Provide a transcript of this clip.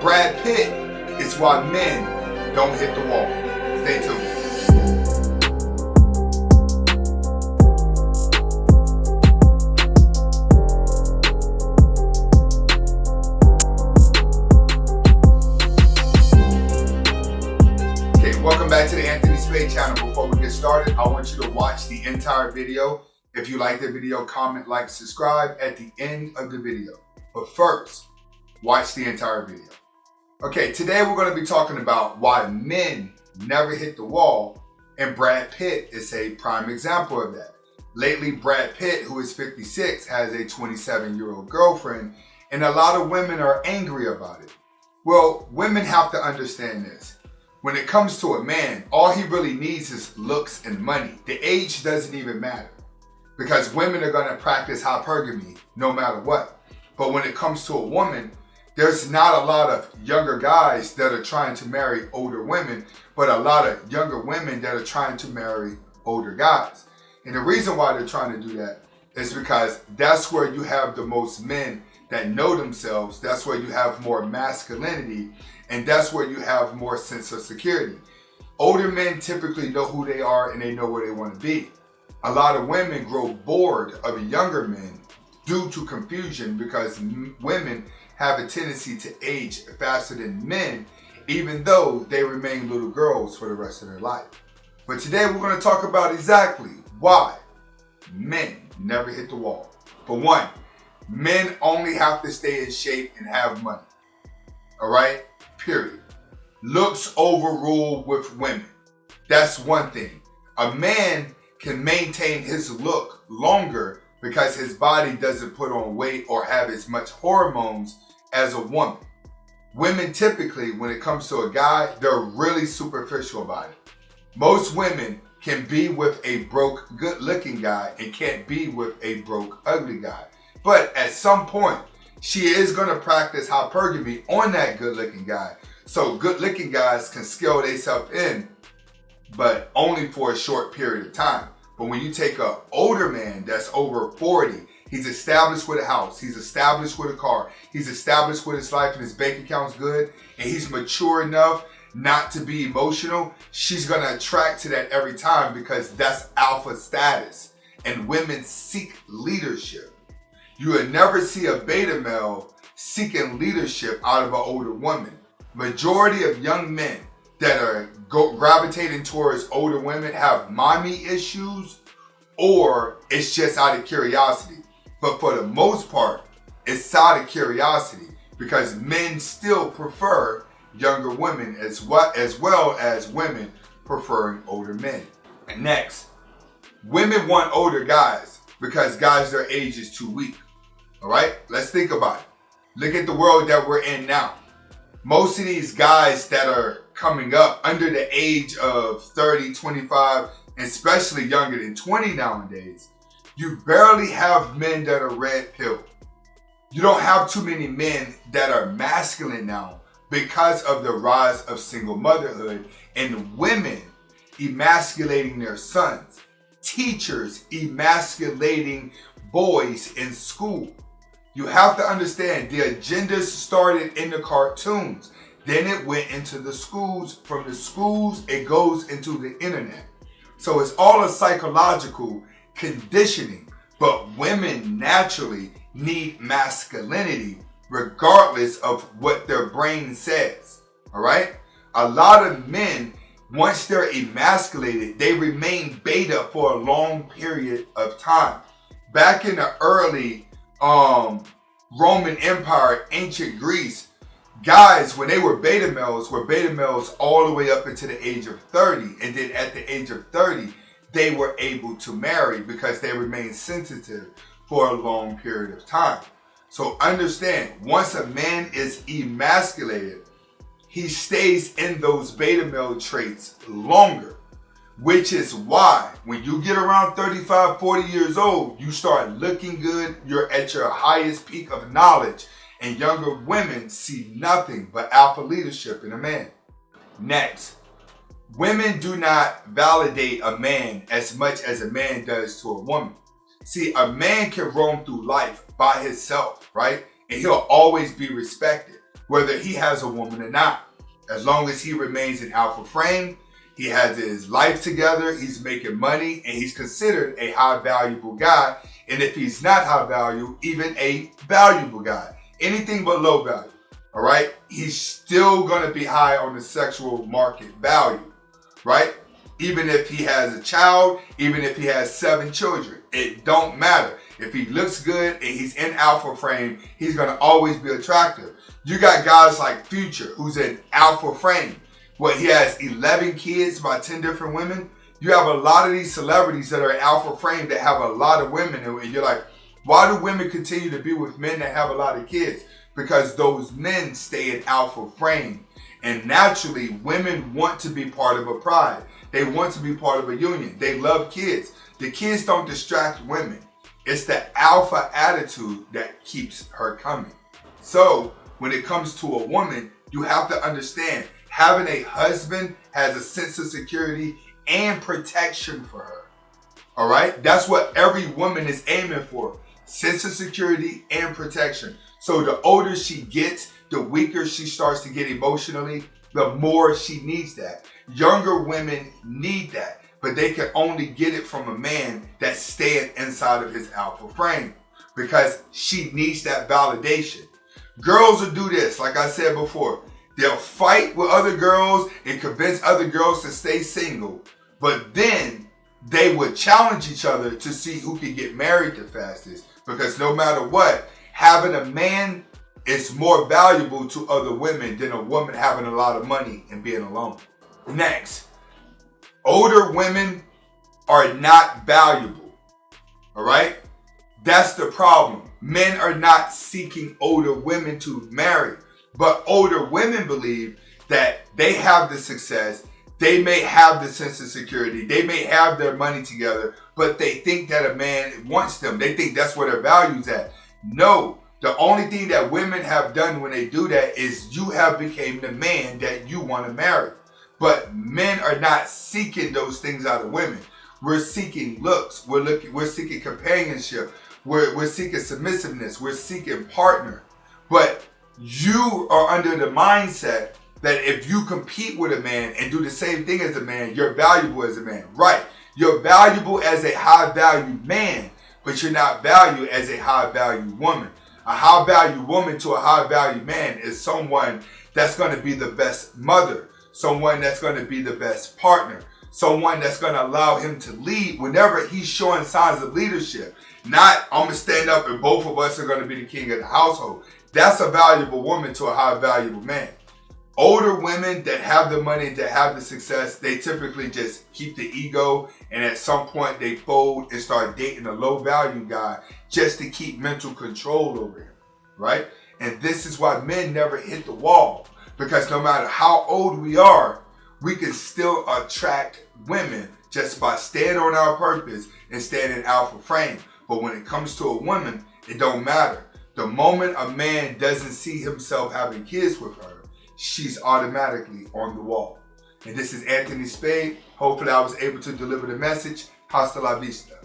Brad Pitt is why men don't hit the wall. Stay tuned. Welcome back to the Anthony Spade channel. Before we get started, I want you to watch the entire video. If you like the video, comment, like, subscribe at the end of the video. But first, watch the entire video. Okay, today we're going to be talking about why men never hit the wall, and Brad Pitt is a prime example of that. Lately, Brad Pitt, who is 56, has a 27-year-old girlfriend, and a lot of women are angry about it. Well, women have to understand this. When it comes to a man, all he really needs is looks and money. The age doesn't even matter, because women are going to practice hypergamy no matter what. But when it comes to a woman, there's not a lot of younger guys that are trying to marry older women, but a lot of younger women that are trying to marry older guys. And the reason why they're trying to do that is because that's where you have the most men that know themselves. That's where you have more masculinity, and that's where you have more sense of security. Older men typically know who they are and they know where they want to be. A lot of women grow bored of younger men due to confusion, because women have a tendency to age faster than men, even though they remain little girls for the rest of their life. But today we're going to talk about exactly why men never hit the wall. For one, men only have to stay in shape and have money. All right? Period. Looks overrule with women. That's one thing. A man can maintain his look longer because his body doesn't put on weight or have as much hormones as a woman. Women typically, when it comes to a guy, they're really superficial about it. Most women can be with a broke, good-looking guy and can't be with a broke, ugly guy. But at some point, she is going to practice hypergamy on that good-looking guy. So good-looking guys can scale themselves in, but only for a short period of time. But when you take an older man that's over 40, he's established with a house, he's established with a car, he's established with his life and his bank account's good, and he's mature enough not to be emotional, she's going to attract to that every time, because that's alpha status. And women seek leadership. You would never see a beta male seeking leadership out of an older woman. Majority of young men that are gravitating towards older women have mommy issues, or it's just out of curiosity. But for the most part, it's out of curiosity, because men still prefer younger women as well as women preferring older men. And next, women want older guys because guys their age is too weak. All right, let's think about it. Look at the world that we're in now. Most of these guys that are coming up under the age of 30, 25, and especially younger than 20 nowadays, you barely have men that are red pilled. You don't have too many men that are masculine now because of the rise of single motherhood and women emasculating their sons. Teachers emasculating boys in school. You have to understand, the agenda started in the cartoons. Then it went into the schools. From the schools, it goes into the internet. So it's all a psychological conditioning. But women naturally need masculinity regardless of what their brain says. All right? A lot of men, once they're emasculated, they remain beta for a long period of time. Back in the early Roman Empire, ancient Greece, guys, when they were beta males all the way up into the age of 30. And then at the age of 30, they were able to marry because they remained sensitive for a long period of time. So understand, once a man is emasculated, he stays in those beta male traits longer. Which is why when you get around 35, 40 years old, you start looking good, you're at your highest peak of knowledge, and younger women see nothing but alpha leadership in a man. Next, women do not validate a man as much as a man does to a woman. See, a man can roam through life by himself, right? And he'll always be respected. whether he has a woman or not. As long as he remains in alpha frame, he has his life together, he's making money, and he's considered a high valuable guy. And if he's not high value, even a valuable guy. Anything but low value. All right? He's still going to be high on the sexual market value. Right? Even if he has a child, even if he has 7 children, it don't matter. If he looks good and he's in alpha frame, he's going to always be attractive. You got guys like Future, who's in alpha frame. He has 11 kids by 10 different women. You have a lot of these celebrities that are in alpha frame that have a lot of women. And you're like, why do women continue to be with men that have a lot of kids? Because those men stay in alpha frame. And naturally, women want to be part of a pride. They want to be part of a union. They love kids. The kids don't distract women. It's the alpha attitude that keeps her coming. So when it comes to a woman, you have to understand, having a husband has a sense of security and protection for her. All right? That's what every woman is aiming for. Sense of security and protection. So the older she gets, the weaker she starts to get emotionally, the more she needs that. Younger women need that, but they can only get it from a man that's staying inside of his alpha frame because she needs that validation. Girls will do this, like I said before. They'll fight with other girls and convince other girls to stay single, but then they would challenge each other to see who can get married the fastest, because no matter what, having a man is more valuable to other women than a woman having a lot of money and being alone. Next, older women are not valuable. All right? That's the problem. Men are not seeking older women to marry, but older women believe that they have the success, they may have the sense of security, they may have their money together, but they think that a man wants them. They think that's where their value's at. No, the only thing that women have done when they do that is you have become the man that you want to marry. But men are not seeking those things out of women. We're seeking looks. We're seeking companionship. We're seeking submissiveness. We're seeking partner. But you are under the mindset that if you compete with a man and do the same thing as a man, you're valuable as a man. Right. You're valuable as a high value man, but you're not valued as a high value woman. A high value woman to a high value man is someone that's going to be the best mother, someone that's going to be the best partner, someone that's going to allow him to lead whenever he's showing signs of leadership. Not, I'm going to stand up and both of us are going to be the king of the household. That's a valuable woman to a high valuable man. Older women that have the money, that have the success, they typically just keep the ego, and at some point they fold and start dating a low value guy just to keep mental control over him, right? And this is why men never hit the wall, because no matter how old we are, we can still attract women just by staying on our purpose and staying in alpha frame. But when it comes to a woman, it don't matter. The moment a man doesn't see himself having kids with her, she's automatically on the wall. And this is Anthony Spade. Hopefully I was able to deliver the message. Hasta la vista.